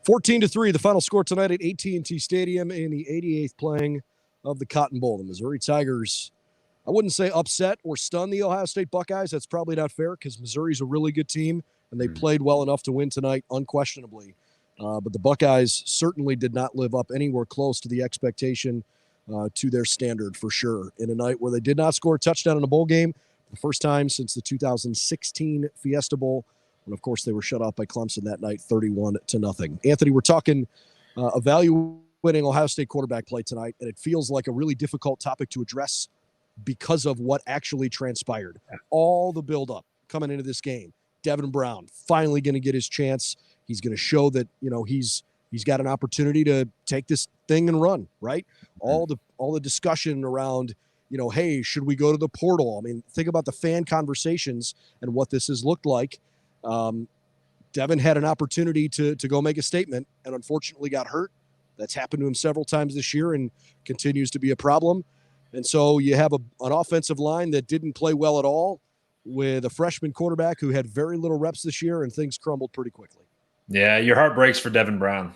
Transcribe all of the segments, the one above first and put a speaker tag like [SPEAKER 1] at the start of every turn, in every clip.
[SPEAKER 1] 14-3, the final score tonight at AT&T Stadium in the 88th playing of the Cotton Bowl. The Missouri Tigers, I wouldn't say upset or stun the Ohio State Buckeyes. That's probably not fair because Missouri's a really good team, and they played well enough to win tonight, unquestionably. But the Buckeyes certainly did not live up anywhere close to the expectation to their standard, for sure, in a night where they did not score a touchdown in a bowl game for the first time since the 2016 Fiesta Bowl. And, of course, they were shut out by Clemson that night, 31-0. Anthony, we're talking evaluating Ohio State quarterback play tonight, and it feels like a really difficult topic to address because of what actually transpired. All the buildup coming into this game. Devin Brown finally going to get his chance. He's going to show that, he's got an opportunity to take this thing and run, right? All the discussion around, hey, should we go to the portal? I mean, think about the fan conversations and what this has looked like. Devin had an opportunity to go make a statement and unfortunately got hurt. That's happened to him several times this year and continues to be a problem. And so you have an offensive line that didn't play well at all with a freshman quarterback who had very little reps this year, and things crumbled pretty quickly.
[SPEAKER 2] Yeah, your heart breaks for Devin Brown.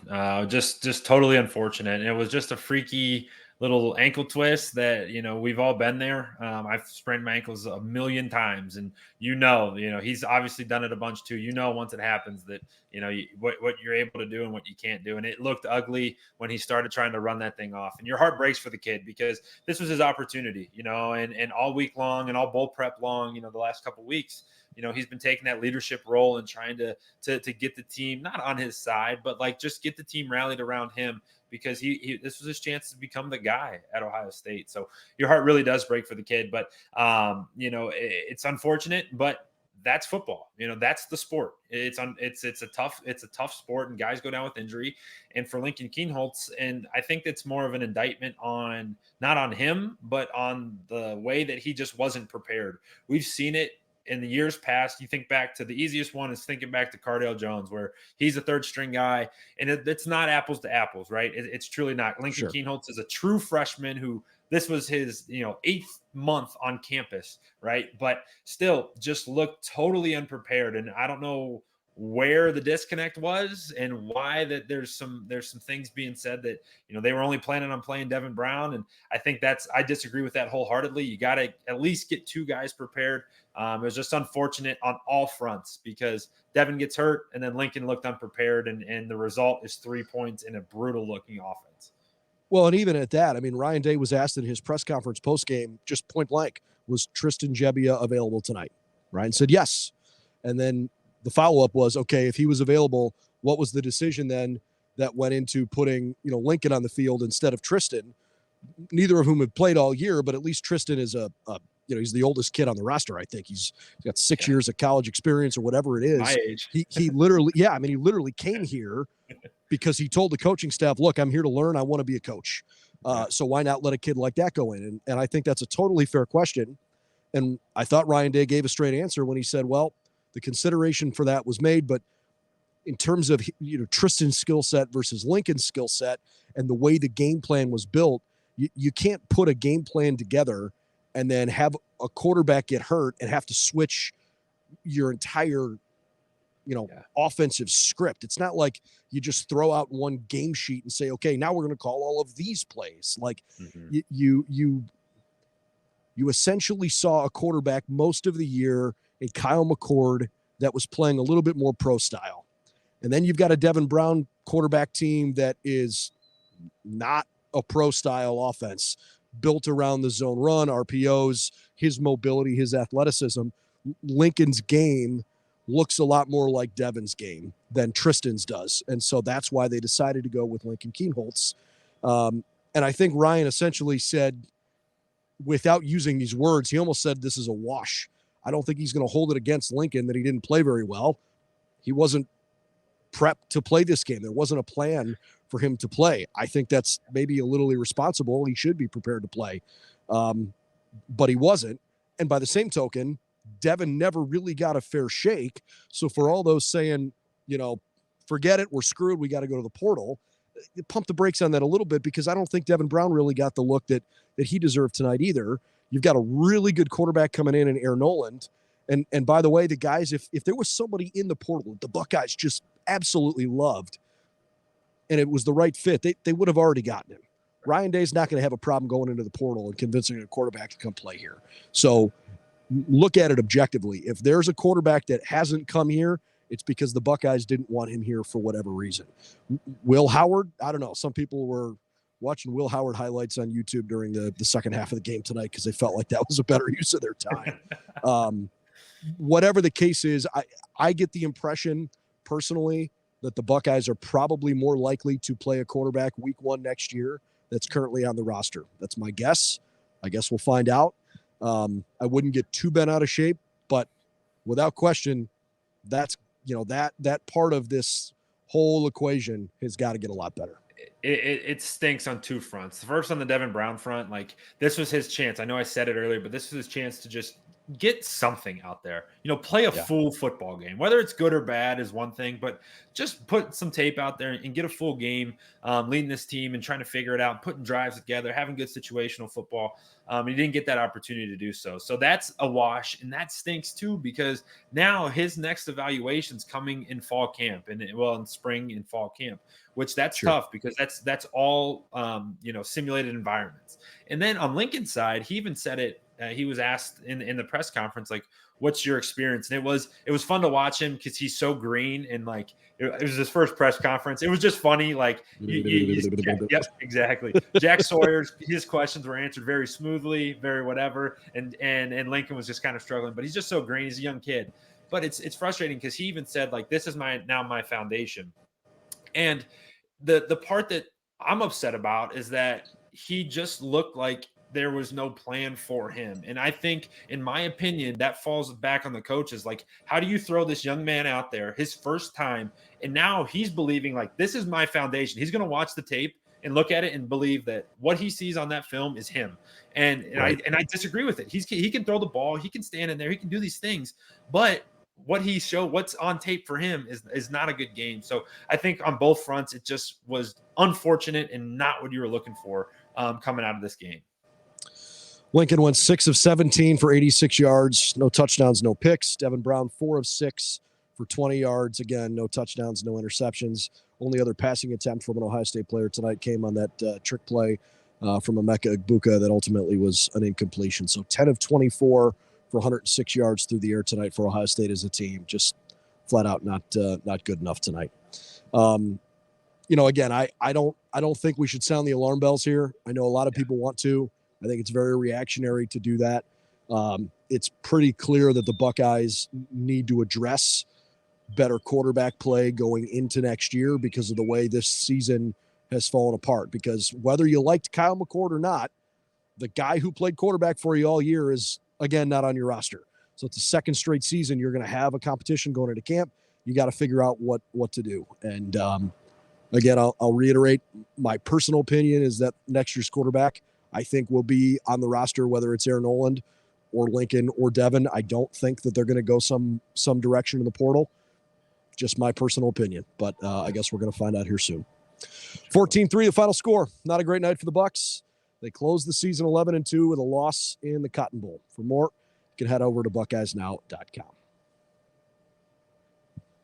[SPEAKER 2] Just totally unfortunate. And it was just a freaky little ankle twist that, we've all been there. I've sprained my ankles a million times, and he's obviously done it a bunch too. Once it happens that, what you're able to do and what you can't do. And it looked ugly when he started trying to run that thing off. And your heart breaks for the kid because this was his opportunity, and all week long and all bowl prep long, the last couple of weeks, he's been taking that leadership role and trying to get the team not on his side, but just get the team rallied around him because this was his chance to become the guy at Ohio State. So your heart really does break for the kid, but it's unfortunate, but that's football. That's the sport. It's a tough sport, and guys go down with injury. And for Lincoln Kienholz, and I think it's more of an indictment on not on him, but on the way that he just wasn't prepared. We've seen it in the years past. You think back to the easiest one is thinking back to Cardale Jones, where he's a third string guy, and it's not apples to apples, right? It's truly not. Lincoln Kienholz is a true freshman who this was his, 8th month on campus, right? But still just looked totally unprepared. And I don't know where the disconnect was and why that there's some things being said that, they were only planning on playing Devin Brown. And I think I disagree with that wholeheartedly. You got to at least get 2 guys prepared. It was just unfortunate on all fronts because Devin gets hurt and then Lincoln looked unprepared, and the result is 3 points in a brutal looking offense.
[SPEAKER 1] Well, and even at that, I mean, Ryan Day was asked in his press conference postgame, just point blank, was Tristan Gebbia available tonight? Ryan said yes. And then the follow-up was, okay, if he was available, what was the decision then that went into putting, Lincoln on the field instead of Tristan? Neither of whom have played all year, but at least Tristan is he's the oldest kid on the roster. I think he's got 6 years of college experience or whatever it is.
[SPEAKER 2] My age.
[SPEAKER 1] He literally, he literally came here because he told the coaching staff, look, I'm here to learn. I want to be a coach. So why not let a kid like that go in? And I think that's a totally fair question. And I thought Ryan Day gave a straight answer when he said, well, the consideration for that was made, but in terms of, Tristan's skill set versus Lincoln's skill set and the way the game plan was built, you can't put a game plan together and then have a quarterback get hurt and have to switch your entire, offensive script. It's not like you just throw out one game sheet and say, okay, now we're going to call all of these plays. Like you essentially saw a quarterback most of the year in Kyle McCord that was playing a little bit more pro style. And then you've got a Devin Brown quarterback team that is not a pro style offense built around the zone run, RPOs, his mobility, his athleticism. Lincoln's game looks a lot more like Devin's game than Tristan's does. And so that's why they decided to go with Lincoln Kienholz. And I think Ryan essentially said, without using these words, he almost said this is a wash. I don't think he's going to hold it against Lincoln that he didn't play very well. He wasn't prepped to play this game. There wasn't a plan for him to play. I think that's maybe a little irresponsible. He should be prepared to play. But he wasn't. And by the same token, Devin never really got a fair shake. So for all those saying, forget it, we're screwed, we got to go to the portal, pump the brakes on that a little bit, because I don't think Devin Brown really got the look that he deserved tonight either. You've got a really good quarterback coming in Aaron Noland. And by the way, the guys, if there was somebody in the portal the Buckeyes just absolutely loved, and it was the right fit, they would have already gotten him. Ryan Day's not going to have a problem going into the portal and convincing a quarterback to come play here. So look at it objectively. If there's a quarterback that hasn't come here, it's because the Buckeyes didn't want him here for whatever reason. Will Howard, I don't know. Some people were watching Will Howard highlights on YouTube during the second half of the game tonight because they felt like that was a better use of their time. Whatever the case is, I get the impression personally that the Buckeyes are probably more likely to play a quarterback week 1 next year that's currently on the roster. That's my guess. I guess we'll find out. I wouldn't get too bent out of shape, but without question, that's, that part of this whole equation has got to get a lot better.
[SPEAKER 2] It stinks on 2 fronts. The first, on the Devin Brown front, like, this was his chance. I know I said it earlier, but this was his chance to just get something out there. Play a full football game. Whether it's good or bad is one thing, but just put some tape out there and get a full game, leading this team and trying to figure it out, putting drives together, having good situational football. He didn't get that opportunity to do so. So that's a wash, and that stinks too, because now his next evaluation's coming in fall camp, in spring and fall camp, which that's tough because that's all simulated environments. And then on Lincoln's side, he even said it. He was asked in the press conference, like, what's your experience? And it was fun to watch him because he's so green, and like it was his first press conference. It was just funny. Like, yep, exactly. Jack Sawyer's, his questions were answered very smoothly, very whatever. And Lincoln was just kind of struggling, but he's just so green. He's a young kid, but it's frustrating because he even said, like, this is my foundation. And the part that I'm upset about is that he just looked like there was no plan for him. And I think, in my opinion, that falls back on the coaches. Like, how do you throw this young man out there his first time? And now he's believing, like, this is my foundation. He's going to watch the tape and look at it and believe that what he sees on that film is him. And I disagree with it. He can throw the ball. He can stand in there. He can do these things. But what's on tape for him is not a good game. So I think on both fronts, it just was unfortunate and not what you were looking for coming out of this game.
[SPEAKER 1] Lincoln went 6 of 17 for 86 yards, no touchdowns, no picks. Devin Brown, 4 of 6 for 20 yards. Again, no touchdowns, no interceptions. Only other passing attempt from an Ohio State player tonight came on that trick play from Emeka Egbuka that ultimately was an incompletion. So 10 of 24 for 106 yards through the air tonight for Ohio State as a team. Just flat out not good enough tonight. Again, I don't think we should sound the alarm bells here. I know a lot of people want to. I think it's very reactionary to do that. It's pretty clear that the Buckeyes need to address better quarterback play going into next year because of the way this season has fallen apart. Because whether you liked Kyle McCord or not, the guy who played quarterback for you all year is, again, not on your roster. So it's the second straight season you're going to have a competition going into camp. You got to figure out what to do. And again, I'll reiterate, my personal opinion is that next year's quarterback, I think, will be on the roster, whether it's Aaron Noland or Lincoln or Devin. I don't think that they're going to go some direction in the portal. Just my personal opinion, but I guess we're going to find out here soon. 14-3, the final score. Not a great night for the Bucks. They closed the season 11-2 with a loss in the Cotton Bowl. For more, you can head over to BuckeyesNow.com.